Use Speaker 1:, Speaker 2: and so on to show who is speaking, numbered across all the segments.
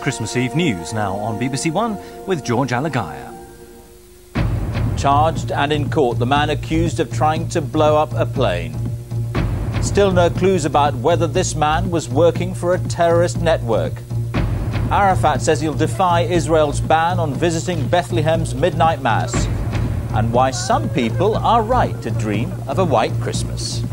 Speaker 1: Christmas Eve news now on BBC One with George Alagaya.
Speaker 2: Charged and in court, the man accused of trying to blow up a plane. Still no clues about whether this man was working for a terrorist network. Arafat says he'll defy Israel's ban on visiting Bethlehem's midnight mass, and why some people are right to dream of a white Christmas.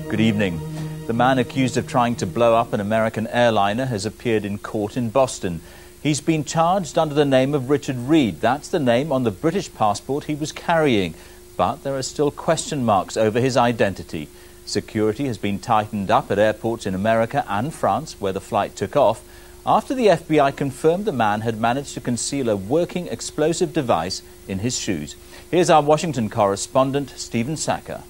Speaker 2: Good evening. The man accused of trying to blow up an American airliner has appeared in court in Boston. He's been charged under the name of Richard Reid. That's the name on the British passport he was carrying. But there are still question marks over his identity. Security has been tightened up at airports in America and France, where the flight took off, after the FBI confirmed the man had managed to conceal a working explosive device in his shoes. Here's our Washington correspondent, Stephen Sacker.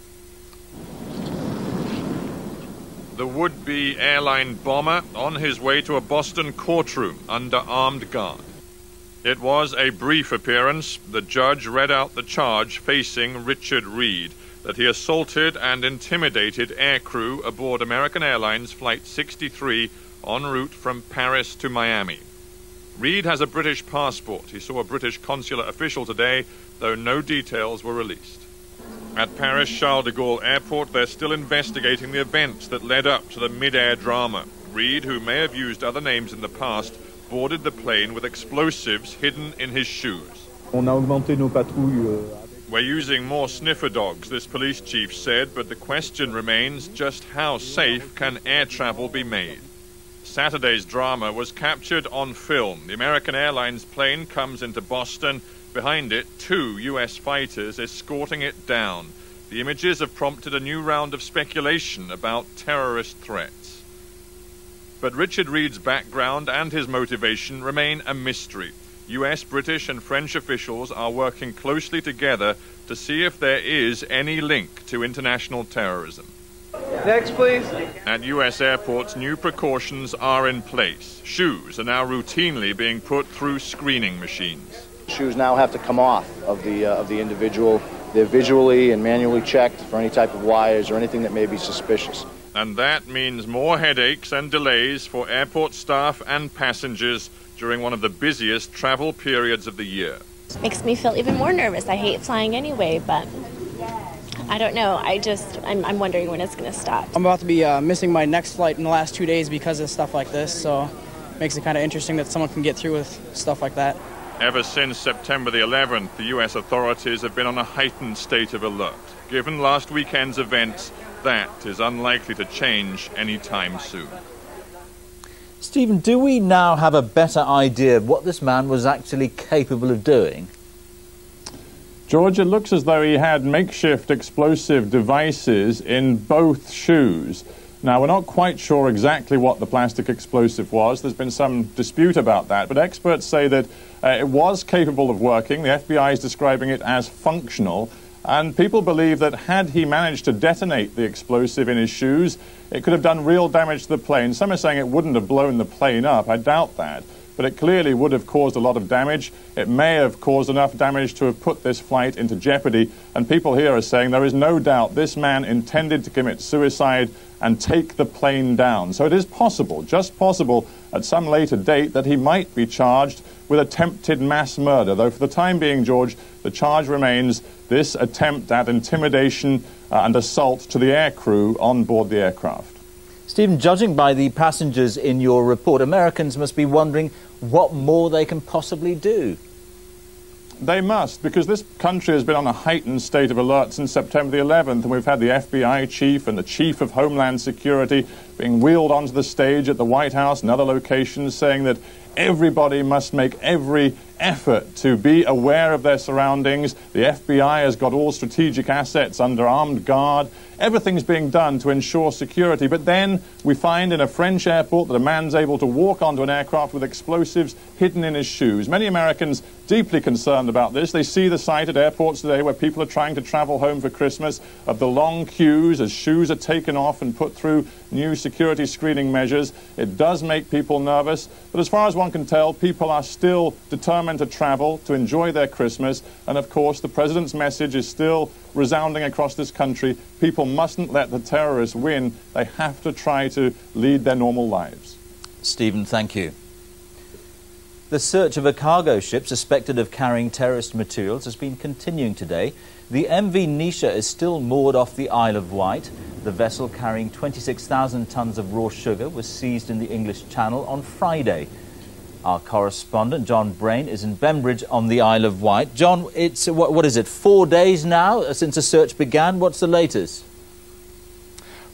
Speaker 3: The would-be airline bomber on his way to a Boston courtroom under armed guard. It was a brief appearance. The judge read out the charge facing Richard Reid, that he assaulted and intimidated aircrew aboard American Airlines Flight 63 en route from Paris to Miami. Reid has a British passport. He saw a British consular official today, though no details were released. At Paris Charles de Gaulle Airport, they're still investigating the events that led up to the mid-air drama. Reid, who may have used other names in the past, boarded the plane with explosives hidden in his shoes. We're using more sniffer dogs, this police chief said, but the question remains, just how safe can air travel be made? Saturday's drama was captured on film. The American Airlines plane comes into Boston. Behind it, 2 U.S. fighters escorting it down. The images have prompted a new round of speculation about terrorist threats. But Richard Reid's background and his motivation remain a mystery. U.S., British and French officials are working closely together to see if there is any link to international terrorism.
Speaker 4: Next, please.
Speaker 3: At U.S. airports, new precautions are in place. Shoes are now routinely being put through screening machines.
Speaker 5: Shoes now have to come off of the individual. They're visually and manually checked for any type of wires or anything that may be suspicious.
Speaker 3: And that means more headaches and delays for airport staff and passengers during one of the busiest travel periods of the year.
Speaker 6: Makes me feel even more nervous. I hate flying anyway, but I don't know. I'm wondering when it's going to stop.
Speaker 7: I'm about to be missing my next flight in the last 2 days because of stuff like this, so it makes it kind of interesting that someone can get through with stuff like that.
Speaker 3: Ever since September the 11th, the U.S. authorities have been on a heightened state of alert. Given last weekend's events, that is unlikely to change anytime soon.
Speaker 2: Stephen, do we now have a better idea of what this man was actually capable of doing?
Speaker 8: George, it looks as though he had makeshift explosive devices in both shoes. Now, we're not quite sure exactly what the plastic explosive was. There's been some dispute about that, but experts say that it was capable of working. The FBI is describing it as functional, and people believe that had he managed to detonate the explosive in his shoes, it could have done real damage to the plane. Some are saying it wouldn't have blown the plane up. I doubt that. But it clearly would have caused a lot of damage. It may have caused enough damage to have put this flight into jeopardy. And people here are saying there is no doubt this man intended to commit suicide and take the plane down. So it is possible, just possible, at some later date that he might be charged with attempted mass murder. Though for the time being, George, the charge remains this attempt at intimidation and assault to the aircrew on board the aircraft.
Speaker 2: Stephen, judging by the passengers in your report, Americans must be wondering what more they can possibly do.
Speaker 8: They must, because this country has been on a heightened state of alert since September the 11th, and we've had the FBI chief and the chief of Homeland Security being wheeled onto the stage at the White House and other locations saying that everybody must make every effort to be aware of their surroundings. The FBI has got all strategic assets under armed guard. Everything's being done to ensure security. But then we find in a French airport that a man's able to walk onto an aircraft with explosives hidden in his shoes. Many Americans deeply concerned about this. They see the sight at airports today where people are trying to travel home for Christmas of the long queues as shoes are taken off and put through new security screening measures. It does make people nervous. But as far as one one can tell, people are still determined to travel, to enjoy their Christmas. And of course, the president's message is still resounding across this country. People mustn't let the terrorists win. They have to try to lead their normal lives.
Speaker 2: Stephen, thank you. The search of a cargo ship suspected of carrying terrorist materials has been continuing today. The MV Nisha is still moored off the Isle of Wight. The vessel carrying 26,000 tons of raw sugar was seized in the English Channel on Friday. Our correspondent, John Brain, is in Bembridge on the Isle of Wight. John, it's, what is it, 4 days now since the search began? What's the latest?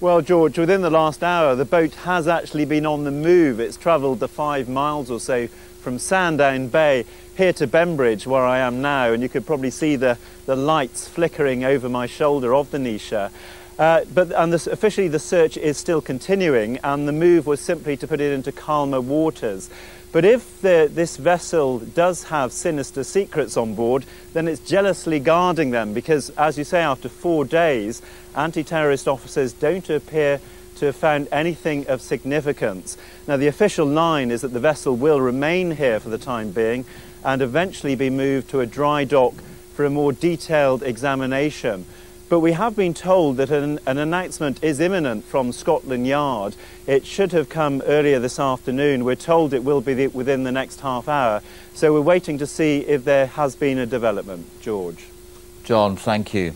Speaker 4: Well, George, within the last hour, the boat has actually been on the move. It's travelled the 5 miles or so from Sandown Bay here to Bembridge, where I am now, and you could probably see the lights flickering over my shoulder of the Nisha. Officially the search is still continuing, and the move was simply to put it into calmer waters. But if this vessel does have sinister secrets on board, then it's jealously guarding them, because, as you say, after 4 days, anti-terrorist officers don't appear to have found anything of significance. Now, the official line is that the vessel will remain here for the time being and eventually be moved to a dry dock for a more detailed examination. But we have been told that an announcement is imminent from Scotland Yard. It should have come earlier this afternoon. We're told it will be within the next half hour. So we're waiting to see if there has been a development. George.
Speaker 2: John, thank you.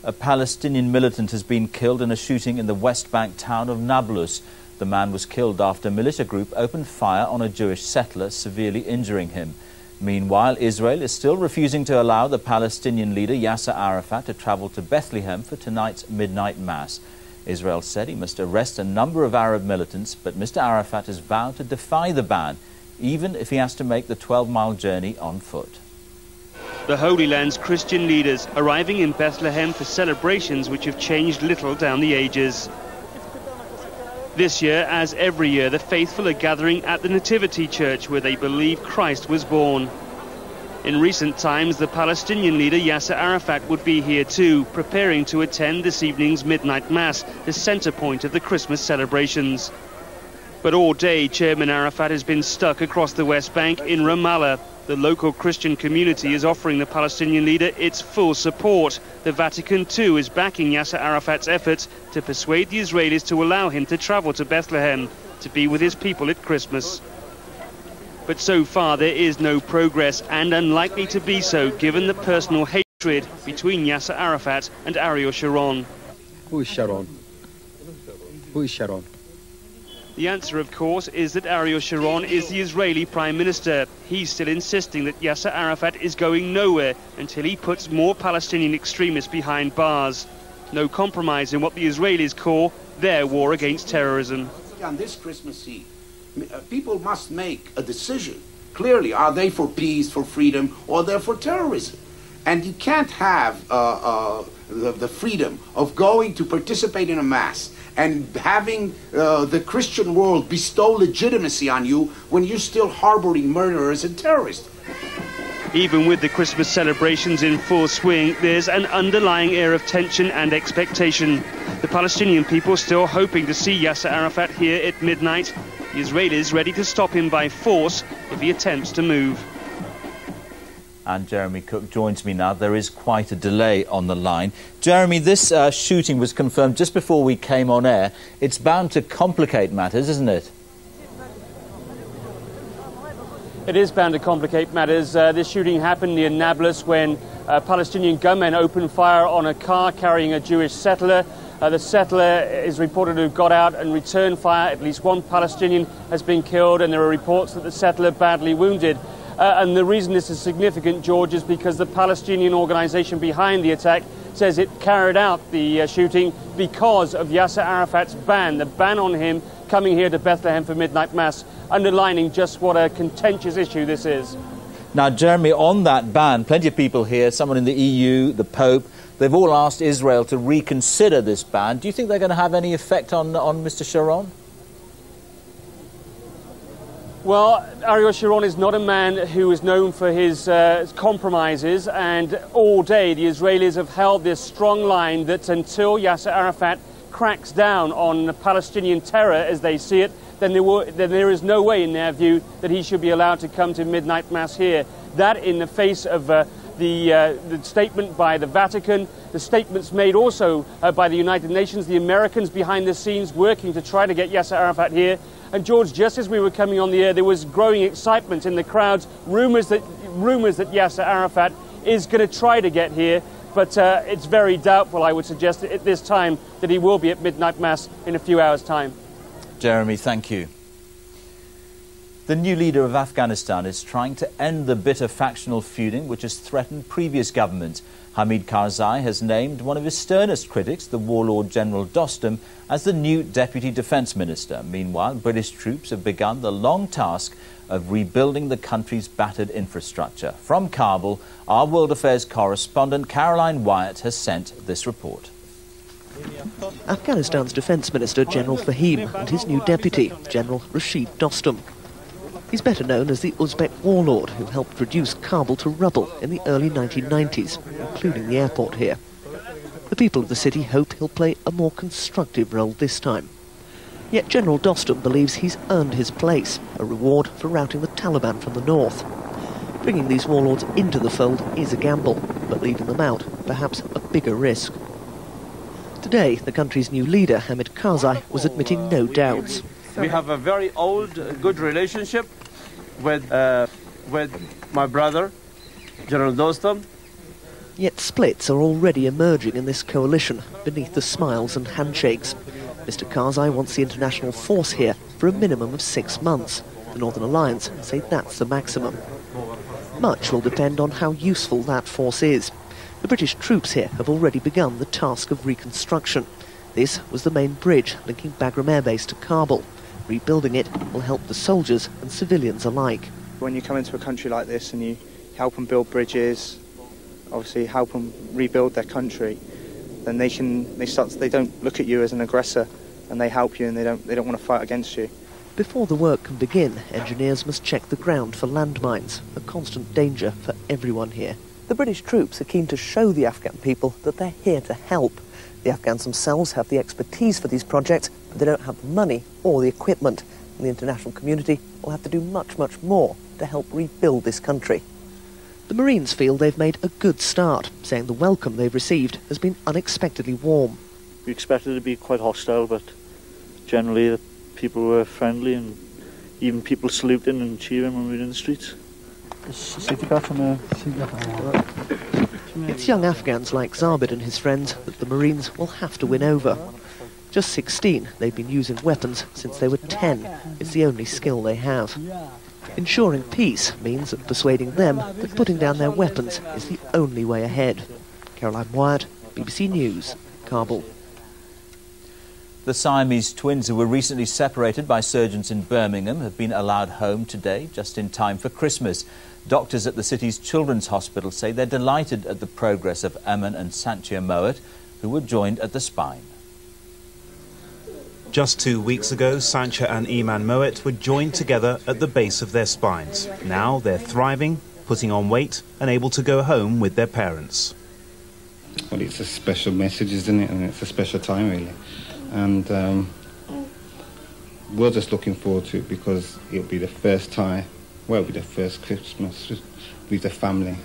Speaker 2: A Palestinian militant has been killed in a shooting in the West Bank town of Nablus. The man was killed after a militia group opened fire on a Jewish settler, severely injuring him. Meanwhile, Israel is still refusing to allow the Palestinian leader Yasser Arafat to travel to Bethlehem for tonight's midnight mass. Israel said he must arrest a number of Arab militants, but Mr. Arafat has vowed to defy the ban, even if he has to make the 12-mile journey on foot.
Speaker 9: The Holy Land's Christian leaders arriving in Bethlehem for celebrations which have changed little down the ages. This year, as every year, the faithful are gathering at the Nativity Church, where they believe Christ was born. In recent times, the Palestinian leader Yasser Arafat would be here too, preparing to attend this evening's midnight mass, the centre point of the Christmas celebrations. But all day, Chairman Arafat has been stuck across the West Bank in Ramallah. The local Christian community is offering the Palestinian leader its full support. The Vatican, too, is backing Yasser Arafat's efforts to persuade the Israelis to allow him to travel to Bethlehem to be with his people at Christmas. But so far there is no progress, and unlikely to be so given the personal hatred between Yasser Arafat and Ariel Sharon.
Speaker 10: Who is Sharon? Who is Sharon?
Speaker 9: The answer, of course, is that Ariel Sharon is the Israeli Prime Minister. He's still insisting that Yasser Arafat is going nowhere until he puts more Palestinian extremists behind bars. No compromise in what the Israelis call their war against terrorism.
Speaker 11: On this Christmas Eve, people must make a decision. Clearly, are they for peace, for freedom, or they're for terrorism? And you can't have the freedom of going to participate in a mass and having the Christian world bestow legitimacy on you when you're still harboring murderers and terrorists.
Speaker 9: Even with the Christmas celebrations in full swing, there's an underlying air of tension and expectation. The Palestinian people still hoping to see Yasser Arafat here at midnight. The Israelis ready to stop him by force if he attempts to move.
Speaker 2: And Jeremy Cook joins me now. There is quite a delay on the line. Jeremy, this shooting was confirmed just before we came on air. It's bound to complicate matters, isn't it?
Speaker 9: It is bound to complicate matters. This shooting happened near Nablus when Palestinian gunmen opened fire on a car carrying a Jewish settler. The settler is reported to have got out and returned fire. At least one Palestinian has been killed, and there are reports that the settler badly wounded. And the reason this is significant, George, is because the Palestinian organisation behind the attack says it carried out the shooting because of Yasser Arafat's ban, the ban on him coming here to Bethlehem for midnight mass, underlining just what a contentious issue this is.
Speaker 2: Now, Jeremy, on that ban, plenty of people here, someone in the EU, the Pope, they've all asked Israel to reconsider this ban. Do you think they're going to have any effect on Mr. Sharon?
Speaker 9: Well, Ariel Sharon is not a man who is known for his compromises, and all day the Israelis have held this strong line that until Yasser Arafat
Speaker 12: cracks down on Palestinian terror as they see it, then there is no way, in their view, that he should be allowed to come to midnight mass here. That in the face of the statement by the Vatican, the statements made also by the United Nations, the Americans behind the scenes working to try to get Yasser Arafat here. And George, just as we were coming on the air, there was growing excitement in the crowds, rumours that Yasser Arafat is going to try to get here, but it's very doubtful, I would suggest, at this time, that he will be at midnight mass in a few hours' time.
Speaker 2: Jeremy, thank you. The new leader of Afghanistan is trying to end the bitter factional feuding which has threatened previous governments. Hamid Karzai has named one of his sternest critics, the warlord General Dostum, as the new Deputy Defence Minister. Meanwhile, British troops have begun the long task of rebuilding the country's battered infrastructure. From Kabul, our World Affairs correspondent Caroline Wyatt has sent this report.
Speaker 13: Afghanistan's Defence Minister, General Fahim, and his new deputy, General Richard Dostum. He's better known as the Uzbek warlord who helped reduce Kabul to rubble in the early 1990s, including the airport here. The people of the city hope he'll play a more constructive role this time. Yet General Dostum believes he's earned his place, a reward for routing the Taliban from the north. Bringing these warlords into the fold is a gamble, but leaving them out, perhaps a bigger risk. Today, the country's new leader, Hamid Karzai, was admitting no doubts.
Speaker 14: We have a very old, good relationship with my brother, General Dostum.
Speaker 13: Yet splits are already emerging in this coalition, beneath the smiles and handshakes. Mr. Karzai wants the international force here for a minimum of 6 months. The Northern Alliance say that's the maximum. Much will depend on how useful that force is. The British troops here have already begun the task of reconstruction. This was the main bridge linking Bagram Air Base to Kabul. Rebuilding it will help the soldiers and civilians alike.
Speaker 15: When you come into a country like this and you help them build bridges, obviously help them rebuild their country, then they don't look at you as an aggressor, and they help you, and they don't want to fight against you.
Speaker 13: Before the work can begin, engineers must check the ground for landmines, a constant danger for everyone here. The British troops are keen to show the Afghan people that they're here to help. The Afghans themselves have the expertise for these projects, but they don't have the money or the equipment. And the international community will have to do much, much more to help rebuild this country. The Marines feel they've made a good start, saying the welcome they've received has been unexpectedly warm.
Speaker 16: We expected it to be quite hostile, but generally the people were friendly, and even people saluting and cheering when we were in the streets.
Speaker 13: It's young Afghans like Zabit and his friends that the Marines will have to win over. Just 16, they've been using weapons since they were 10. It's the only skill they have. Ensuring peace means that persuading them that putting down their weapons is the only way ahead. Caroline Wyatt, BBC News, Kabul.
Speaker 2: The Siamese twins, who were recently separated by surgeons in Birmingham, have been allowed home today, just in time for Christmas. Doctors at the city's children's hospital say they're delighted at the progress of Eman and Sanchia Mowat, who were joined at the spine.
Speaker 17: Just 2 weeks ago, Sanchia and Eman Mowat were joined together at the base of their spines. Now they're thriving, putting on weight, and able to go home with their parents.
Speaker 18: Well, it's a special message, isn't it? And it's a special time, really. And we're just looking forward to it because it'll be the first time, well, it'll be the first Christmas with the family.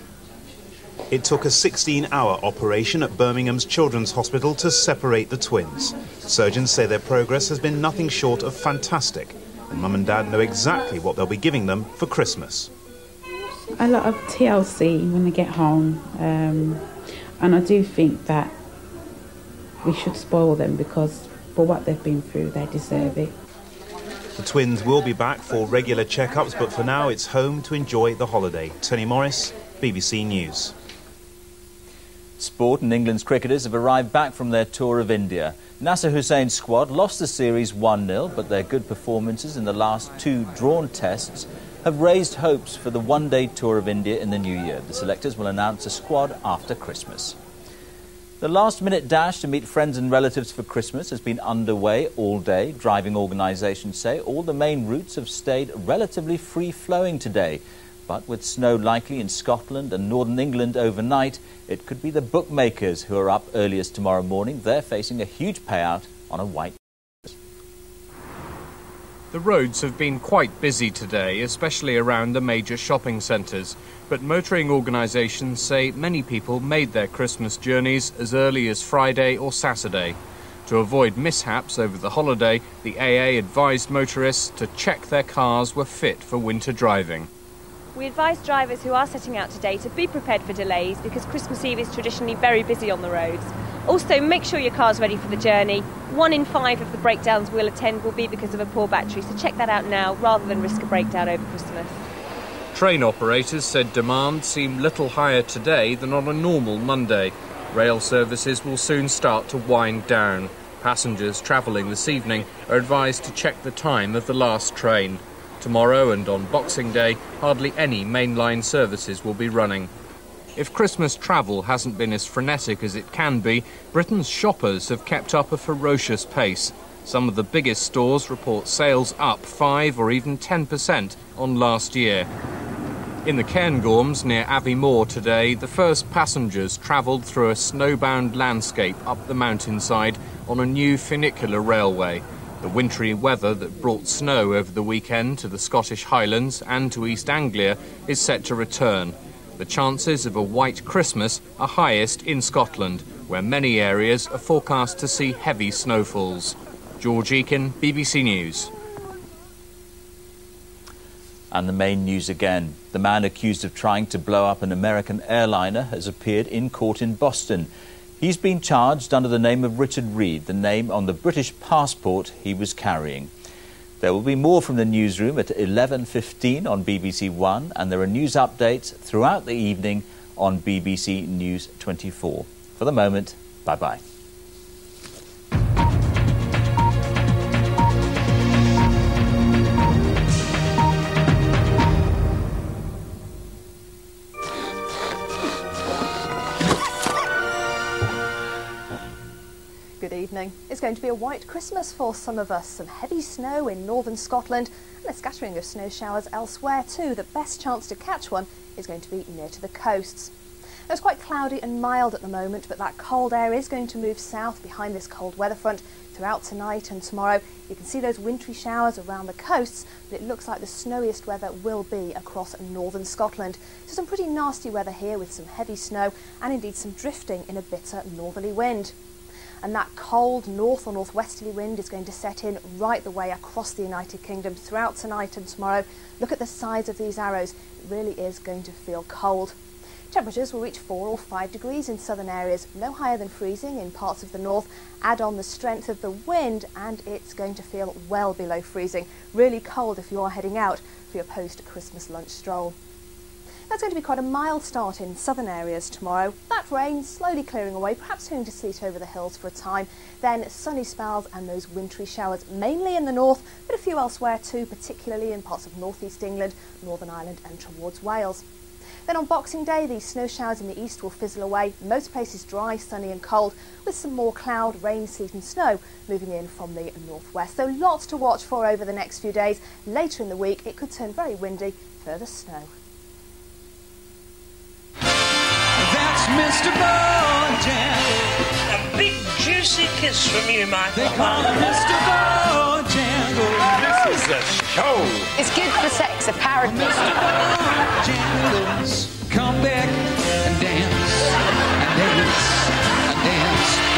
Speaker 17: It took a 16-hour operation at Birmingham's Children's Hospital to separate the twins. Surgeons say their progress has been nothing short of fantastic, and Mum and Dad know exactly what they'll be giving them for Christmas.
Speaker 19: A lot of TLC when they get home, and I do think that we should spoil them because for what they've been through, they deserve it.
Speaker 17: The twins will be back for regular checkups, but for now it's home to enjoy the holiday. Tony Morris, BBC News.
Speaker 2: Sport, and England's cricketers have arrived back from their tour of India. Nasser Hussain's squad lost the series 1-0, but their good performances in the last 2 drawn tests have raised hopes for the one-day tour of India in the new year. The selectors will announce a squad after Christmas. The last-minute dash to meet friends and relatives for Christmas has been underway all day. Driving organisations say all the main routes have stayed relatively free-flowing today. But with snow likely in Scotland and northern England overnight, it could be the bookmakers who are up earliest tomorrow morning. They're facing a huge payout on a white.
Speaker 20: The roads have been quite busy today, especially around the major shopping centres, but motoring organisations say many people made their Christmas journeys as early as Friday or Saturday. To avoid mishaps over the holiday, the AA advised motorists to check their cars were fit for winter driving.
Speaker 21: We advise drivers who are setting out today to be prepared for delays because Christmas Eve is traditionally very busy on the roads. Also, make sure your car's ready for the journey. 1 in 5 of the breakdowns we'll attend will be because of a poor battery, so check that out now rather than risk a breakdown over Christmas.
Speaker 20: Train operators said demand seemed little higher today than on a normal Monday. Rail services will soon start to wind down. Passengers travelling this evening are advised to check the time of the last train. Tomorrow and on Boxing Day, hardly any mainline services will be running. If Christmas travel hasn't been as frenetic as it can be, Britain's shoppers have kept up a ferocious pace. Some of the biggest stores report sales up 5 or even 10% on last year. In the Cairngorms near Aviemore today, the first passengers travelled through a snowbound landscape up the mountainside on a new funicular railway. The wintry weather that brought snow over the weekend to the Scottish Highlands and to East Anglia is set to return. The chances of a white Christmas are highest in Scotland, where many areas are forecast to see heavy snowfalls. George Eakin, BBC News.
Speaker 2: And the main news again. The man accused of trying to blow up an American airliner has appeared in court in Boston. He's been charged under the name of Richard Reid, the name on the British passport he was carrying. There will be more from the newsroom at 11:15 on BBC One, and there are news updates throughout the evening on BBC News 24. For the moment, bye-bye.
Speaker 22: Good evening. It's going to be a white Christmas for some of us. Some heavy snow in northern Scotland and a scattering of snow showers elsewhere too. The best chance to catch one is going to be near to the coasts. It's quite cloudy and mild at the moment, but that cold air is going to move south behind this cold weather front throughout tonight and tomorrow. You can see those wintry showers around the coasts, but it looks like the snowiest weather will be across northern Scotland. So some pretty nasty weather here with some heavy snow and indeed some drifting in a bitter northerly wind. And that cold north or northwesterly wind is going to set in right the way across the United Kingdom throughout tonight and tomorrow. Look at the size of these arrows. It really is going to feel cold. Temperatures will reach 4 or 5 degrees in southern areas, no higher than freezing in parts of the north. Add on the strength of the wind and it's going to feel well below freezing. Really cold if you are heading out for your post-Christmas lunch stroll. That's going to be quite a mild start in southern areas tomorrow. That rain slowly clearing away, perhaps turning to sleet over the hills for a time. Then sunny spells and those wintry showers, mainly in the north, but a few elsewhere too, particularly in parts of northeast England, Northern Ireland and towards Wales. Then on Boxing Day, these snow showers in the east will fizzle away. Most places dry, sunny and cold, with some more cloud, rain, sleet and snow moving in from the northwest. So lots to watch for over the next few days. Later in the week, it could turn very windy, further snow.
Speaker 23: That's Mr. Bojangles. A big juicy kiss from you, Michael. They call him Mr. Bojangles. This is a show.
Speaker 24: It's good for sex, apparently.
Speaker 23: Mr. Bojangles, come back and dance,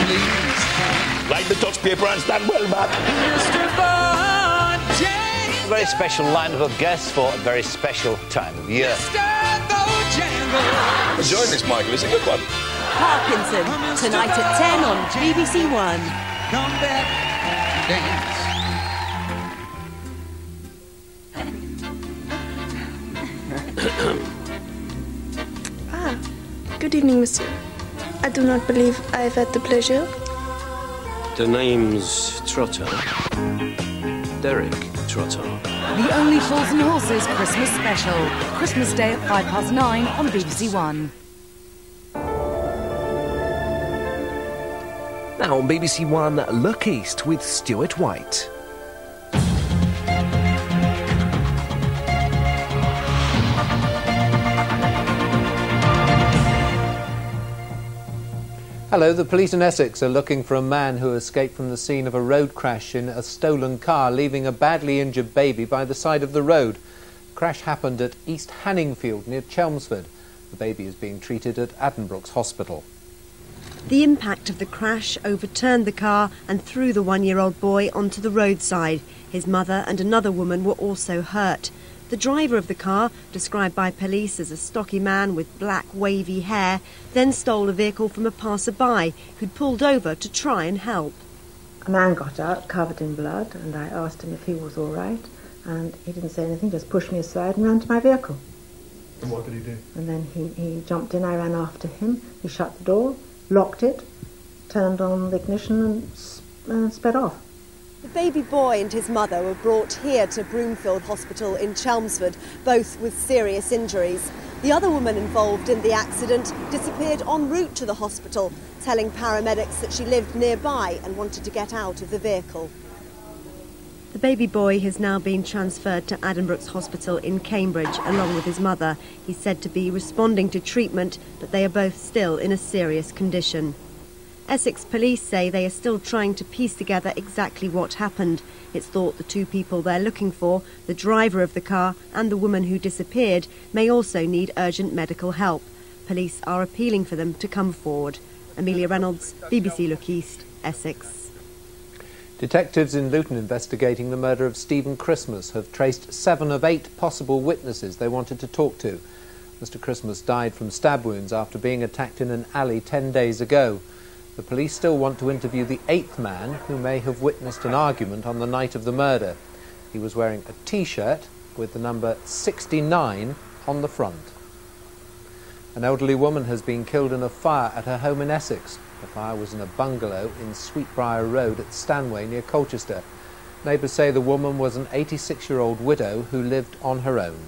Speaker 23: please.
Speaker 25: Like the touch paper and stand well back.
Speaker 23: Mr. Bojangles.
Speaker 26: A very special lineup of guests for a very special time of year.
Speaker 25: Enjoying this, Michael. It's a good one.
Speaker 27: Parkinson, tonight at 10 on BBC One.
Speaker 23: Come back
Speaker 28: dance. Good evening, monsieur. I do not believe I have had the pleasure.
Speaker 29: The name's Trotter. Derek Trotter.
Speaker 27: The Only Fools and Horses Christmas Special. Christmas Day at 9:05 on BBC One.
Speaker 30: Now on BBC One, Look East with Stuart White.
Speaker 1: Hello, the police in Essex are looking for a man who escaped from the scene of a road crash in a stolen car, leaving a badly injured baby by the side of the road. The crash happened at East Hanningfield near Chelmsford. The baby is being treated at Addenbrooke's Hospital.
Speaker 3: The impact of the crash overturned the car and threw the one-year-old boy onto the roadside. His mother and another woman were also hurt. The driver of the car, described by police as a stocky man with black wavy hair, then stole a vehicle from a passer-by who'd pulled over to try and help.
Speaker 4: A man got out covered in blood and I asked him if he was all right, and he didn't say anything, just pushed me aside and ran to my vehicle.
Speaker 5: And what did he do?
Speaker 4: And then he jumped in, I ran after him, he shut the door, locked it, turned on the ignition and sped off.
Speaker 3: The baby boy and his mother were brought here to Broomfield Hospital in Chelmsford, both with serious injuries. The other woman involved in the accident disappeared en route to the hospital, telling paramedics that she lived nearby and wanted to get out of the vehicle. The baby boy has now been transferred to Addenbrooke's Hospital in Cambridge along with his mother. He's said to be responding to treatment, but they are both still in a serious condition. Essex police say they are still trying to piece together exactly what happened. It's thought the two people they're looking for, the driver of the car and the woman who disappeared, may also need urgent medical help. Police are appealing for them to come forward. Amelia Reynolds, BBC Look East, Essex.
Speaker 1: Detectives in Luton investigating the murder of Stephen Christmas have traced 7 of 8 possible witnesses they wanted to talk to. Mr. Christmas died from stab wounds after being attacked in an alley 10 days ago. The police still want to interview the 8th man who may have witnessed an argument on the night of the murder. He was wearing a T-shirt with the number 69 on the front. An elderly woman has been killed in a fire at her home in Essex. The fire was in a bungalow in Sweetbriar Road at Stanway near Colchester. Neighbours say the woman was an 86-year-old widow who lived on her own.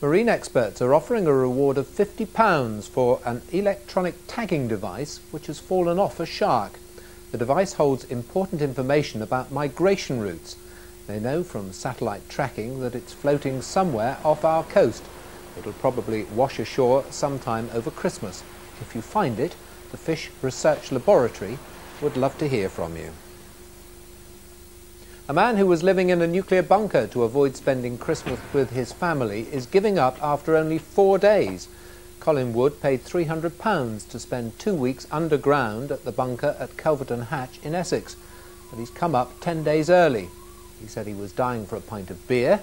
Speaker 1: Marine experts are offering a reward of £50 for an electronic tagging device which has fallen off a shark. The device holds important information about migration routes. They know from satellite tracking that it's floating somewhere off our coast. It'll probably wash ashore sometime over Christmas. If you find it, the Fish Research Laboratory would love to hear from you. A man who was living in a nuclear bunker to avoid spending Christmas with his family is giving up after only 4 days. Colin Wood paid £300 to spend 2 weeks underground at the bunker at Culverton Hatch in Essex, but he's come up 10 days early. He said he was dying for a pint of beer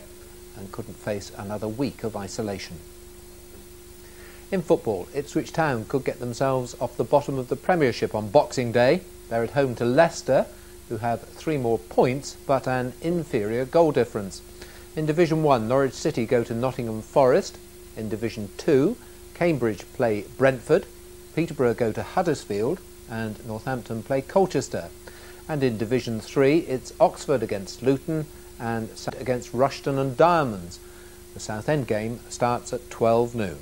Speaker 1: and couldn't face another week of isolation. In football, Ipswich Town could get themselves off the bottom of the Premiership on Boxing Day. They're at home to Leicester, who have 3 more points but an inferior goal difference. In Division 1, Norwich City go to Nottingham Forest. In Division 2, Cambridge play Brentford, Peterborough go to Huddersfield and Northampton play Colchester. And in Division 3, it's Oxford against Luton and against Rushton and Diamonds. The Southend game starts at 12 noon.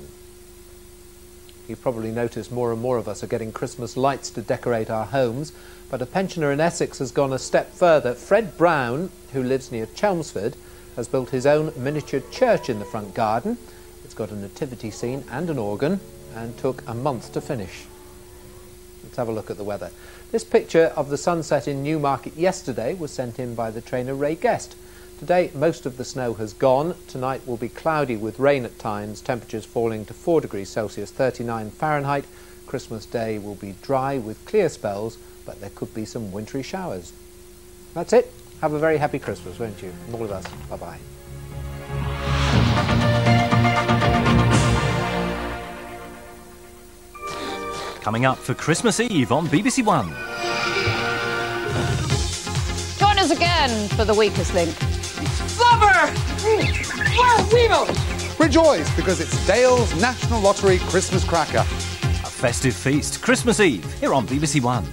Speaker 1: You've probably noticed more and more of us are getting Christmas lights to decorate our homes, but a pensioner in Essex has gone a step further. Fred Brown, who lives near Chelmsford, has built his own miniature church in the front garden. It's got a nativity scene and an organ and took a month to finish. Let's have a look at the weather. This picture of the sunset in Newmarket yesterday was sent in by the trainer Ray Guest. Today most of the snow has gone. Tonight will be cloudy with rain at times, temperatures falling to 4 degrees Celsius, 39 Fahrenheit. Christmas Day will be dry with clear spells, but there could be some wintry showers. That's it. Have a very happy Christmas, won't you? From all of us. Bye-bye.
Speaker 6: Coming up for Christmas Eve on BBC One.
Speaker 27: Join us again for the weakest link.
Speaker 7: Flubber! Well, Weevil!
Speaker 8: Rejoice, because it's Dale's National Lottery Christmas Cracker.
Speaker 6: A festive feast, Christmas Eve, here on BBC One.